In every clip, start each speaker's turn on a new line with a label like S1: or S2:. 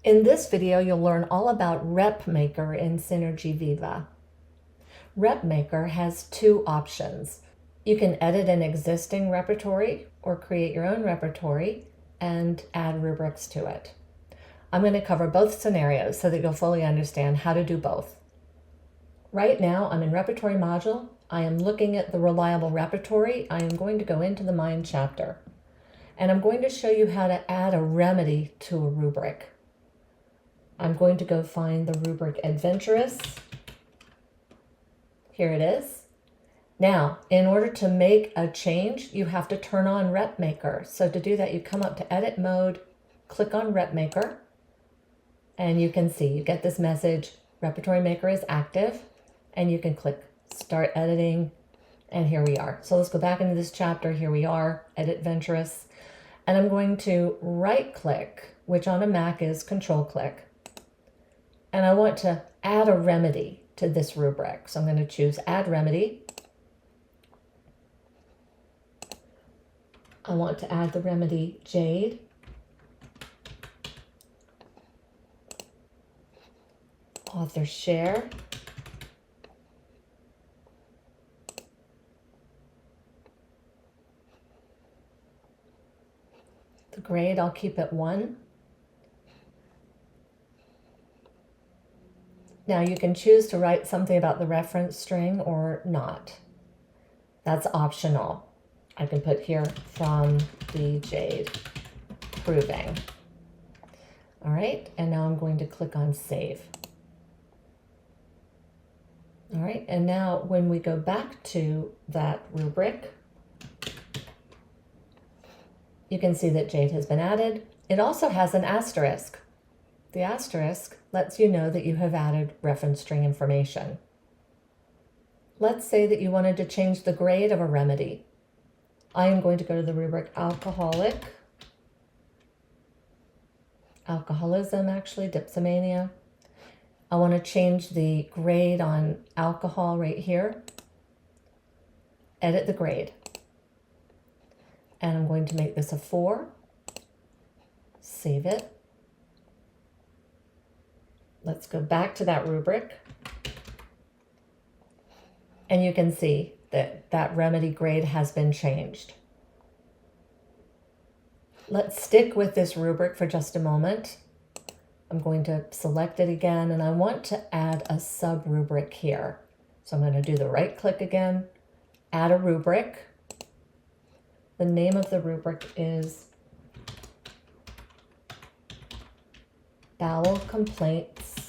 S1: In this video, you'll learn all about RepMaker in Synergy Viva. RepMaker has two options. You can edit an existing repertory or create your own repertory and add rubrics to it. I'm going to cover both scenarios so that you'll fully understand how to do both. Right now, I'm in Repertory module. I am looking at the reliable repertory. I am going to go into the Mind chapter, and I'm going to show you how to add a remedy to a rubric. I'm going to go find the rubric Adventurous. Here it is. Now, in order to make a change, you have to turn on RepMaker. So to do that, you come up to Edit Mode, click on RepMaker, and you can see, you get this message, Repertory Maker is active, and you can click Start Editing, and here we are. So let's go back into this chapter. Here we are, Edit Adventurous, and I'm going to right-click, which on a Mac is Control-click, and I want to add a remedy to this rubric. So I'm going to choose Add Remedy. I want to add the remedy Jade. Author share. The grade, I'll keep at 1. Now you can choose to write something about the reference string or not. That's optional. I can put here from the Jade proving. All right, and now I'm going to click on Save. All right, and now when we go back to that rubric, you can see that Jade has been added. It also has an asterisk. The asterisk lets you know that you have added reference string information. Let's say that you wanted to change the grade of a remedy. I am going to go to the rubric Alcoholic, Alcoholism actually, Dipsomania. I want to change the grade on alcohol right here. Edit the grade. And I'm going to make this a 4. Save it. Let's go back to that rubric. And you can see that that remedy grade has been changed. Let's stick with this rubric for just a moment. I'm going to select it again, and I want to add a sub-rubric here. So I'm going to do the right click again, add a rubric. The name of the rubric is Bowel Complaints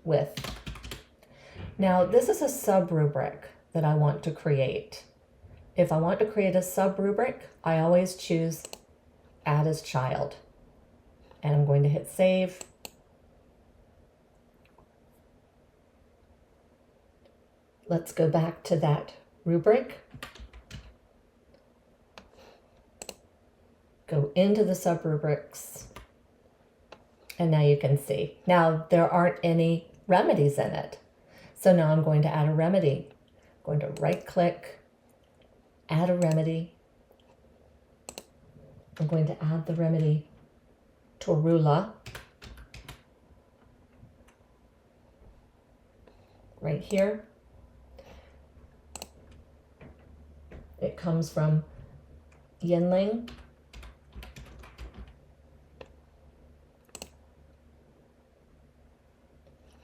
S1: with. Now, this is a sub-rubric that I want to create. If I want to create a sub-rubric, I always choose Add as Child. And I'm going to hit Save. Let's go back to that rubric. Go into the sub-rubrics. And now you can see. Now, there aren't any remedies in it. So now I'm going to add a remedy. I'm going to right-click, add a remedy. I'm going to add the remedy Torula. Right here. It comes from Yinling.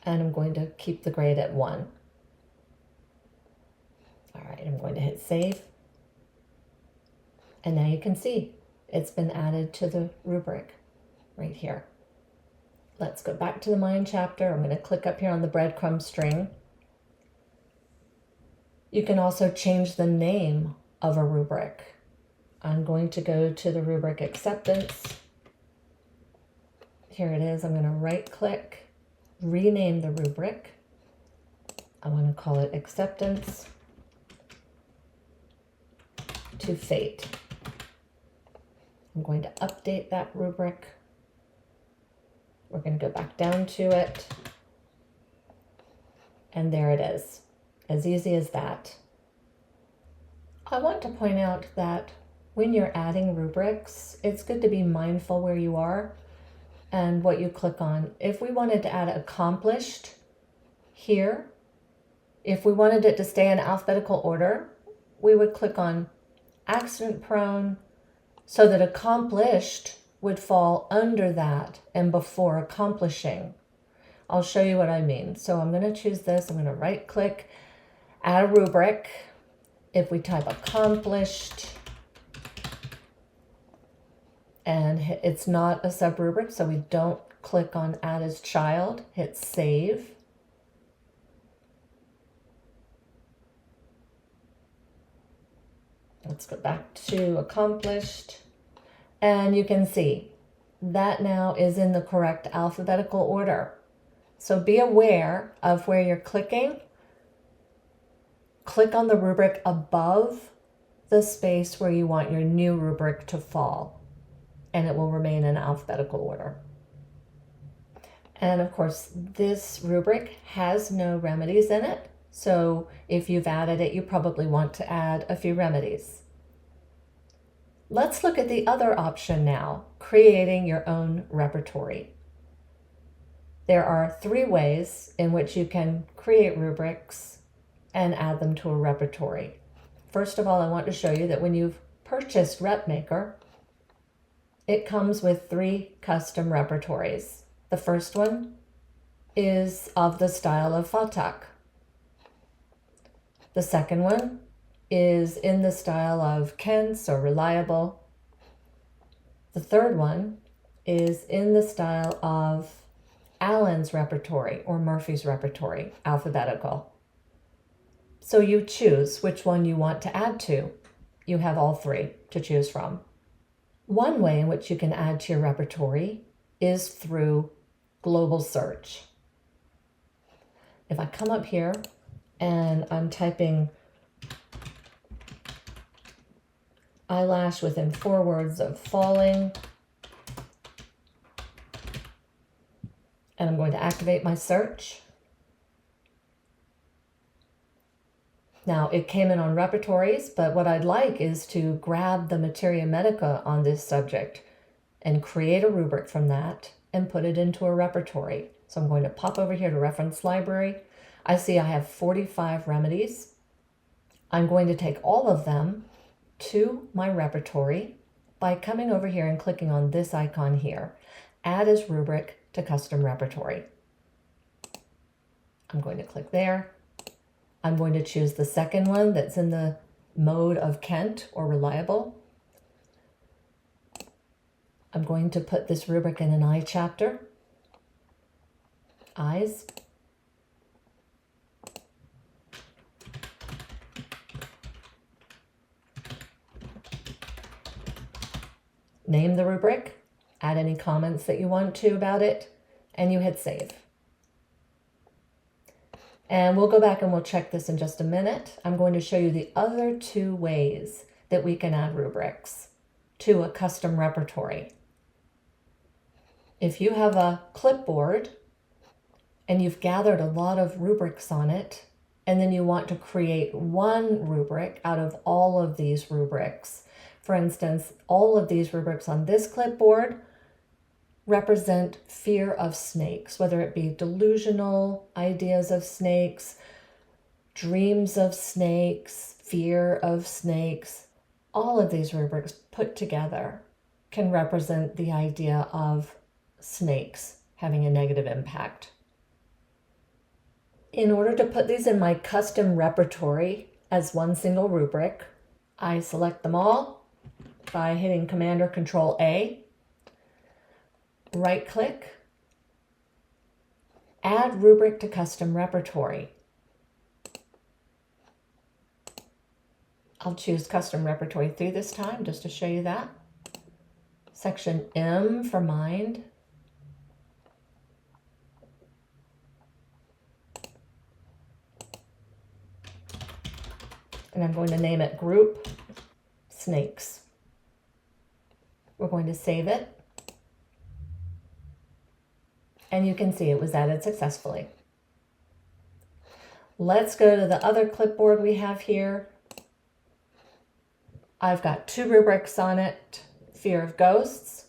S1: And I'm going to keep the grade at 1. All right, I'm going to hit Save. And now you can see it's been added to the rubric right here. Let's go back to the Mind chapter. I'm going to click up here on the breadcrumb string. You can also change the name of a rubric. I'm going to go to the rubric Acceptance. Here it is. I'm going to right-click. Rename the rubric. I want to call it Acceptance to Fate. I'm going to update that rubric. We're going to go back down to it. And there it is. As easy as that. I want to point out that when you're adding rubrics, it's good to be mindful where you are and what you click on. If we wanted to add accomplished here, if we wanted it to stay in alphabetical order, we would click on accident prone so that accomplished would fall under that and before accomplishing. I'll show you what I mean. So I'm going to choose this. I'm going to right click, add a rubric. If we type accomplished, and it's not a sub-rubric, so we don't click on add as child, hit save. Let's go back to accomplished, and you can see that now is in the correct alphabetical order. So be aware of where you're clicking. Click on the rubric above the space where you want your new rubric to fall, and it will remain in alphabetical order. And of course, this rubric has no remedies in it. So if you've added it, you probably want to add a few remedies. Let's look at the other option now, creating your own repertory. There are 3 ways in which you can create rubrics and add them to a repertory. First of all, I want to show you that when you've purchased RepMaker, it comes with 3 custom repertories. The first one is of the style of Homeopathic. The second one is in the style of Kent's or Reliable. The third one is in the style of Allen's repertory or Murphy's repertory, alphabetical. So you choose which one you want to add to. You have all 3 to choose from. One way in which you can add to your repertory is through global search. If I come up here and I'm typing eyelash within 4 words of falling, and I'm going to activate my search. Now it came in on repertories, but what I'd like is to grab the materia medica on this subject and create a rubric from that and put it into a repertory. So I'm going to pop over here to reference library. I see I have 45 remedies. I'm going to take all of them to my repertory by coming over here and clicking on this icon here, add as rubric to custom repertory. I'm going to click there. I'm going to choose the second one that's in the mode of Kent or Reliable. I'm going to put this rubric in an eye chapter. Eyes. Name the rubric, add any comments that you want to about it, and you hit save. And we'll go back and we'll check this in just a minute. I'm going to show you the other 2 ways that we can add rubrics to a custom repertory. If you have a clipboard and you've gathered a lot of rubrics on it, and then you want to create one rubric out of all of these rubrics. For instance, all of these rubrics on this clipboard represent fear of snakes, whether it be delusional ideas of snakes, dreams of snakes, fear of snakes. All of these rubrics put together can represent the idea of snakes having a negative impact. In order to put these in my custom repertory as one single rubric, I select them all by hitting Command or Control A. Right click, add rubric to custom repertory. I'll choose custom repertory 3 this time just to show you that. Section M for mind. And I'm going to name it group snakes. We're going to save it. And you can see it was added successfully. Let's go to the other clipboard we have here. I've got 2 rubrics on it, fear of ghosts.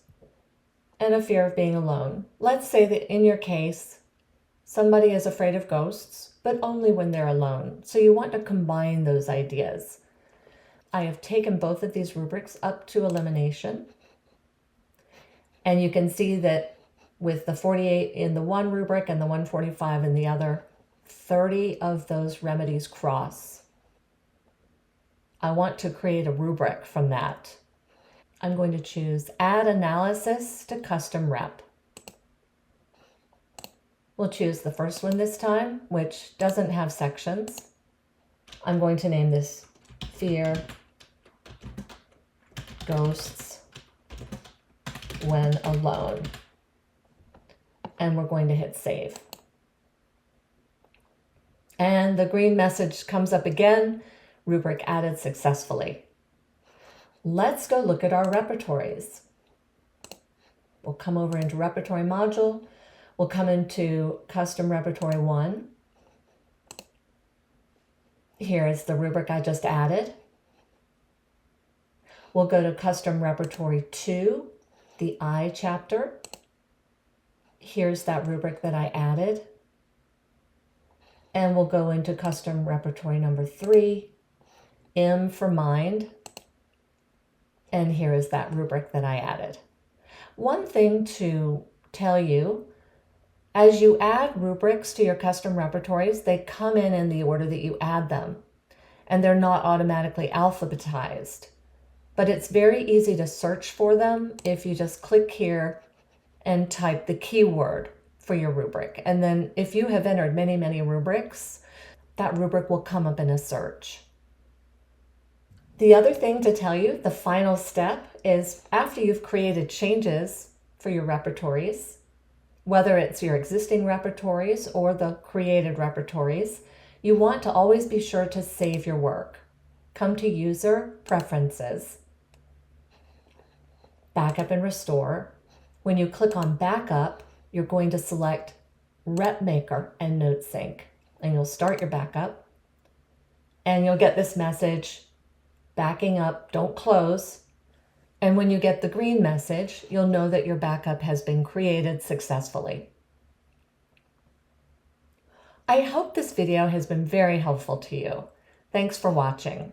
S1: and a fear of being alone. Let's say that in your case, somebody is afraid of ghosts, but only when they're alone. So you want to combine those ideas. I have taken both of these rubrics up to elimination. And you can see that with the 48 in the one rubric and the 145 in the other, 30 of those remedies cross. I want to create a rubric from that. I'm going to choose Add Analysis to Custom Rep. We'll choose the first one this time, which doesn't have sections. I'm going to name this Fear Ghosts When Alone. And we're going to hit Save. And the green message comes up again, rubric added successfully. Let's go look at our repertories. We'll come over into Repertory module. We'll come into Custom Repertory 1. Here is the rubric I just added. We'll go to Custom Repertory 2, the I chapter. Here's that rubric that I added. And we'll go into Custom Repertory number 3, M for Mind. And here is that rubric that I added. One thing to tell you, as you add rubrics to your custom repertories, they come in the order that you add them, and they're not automatically alphabetized. But it's very easy to search for them if you just click here and type the keyword for your rubric. And then if you have entered many, many rubrics, that rubric will come up in a search. The other thing to tell you, the final step, is after you've created changes for your repertories, whether it's your existing repertories or the created repertories, you want to always be sure to save your work. Come to User, Preferences, Backup and Restore. When you click on Backup, you're going to select RepMaker and NoteSync, and you'll start your backup, and you'll get this message, backing up, don't close. And when you get the green message, you'll know that your backup has been created successfully. I hope this video has been very helpful to you. Thanks for watching.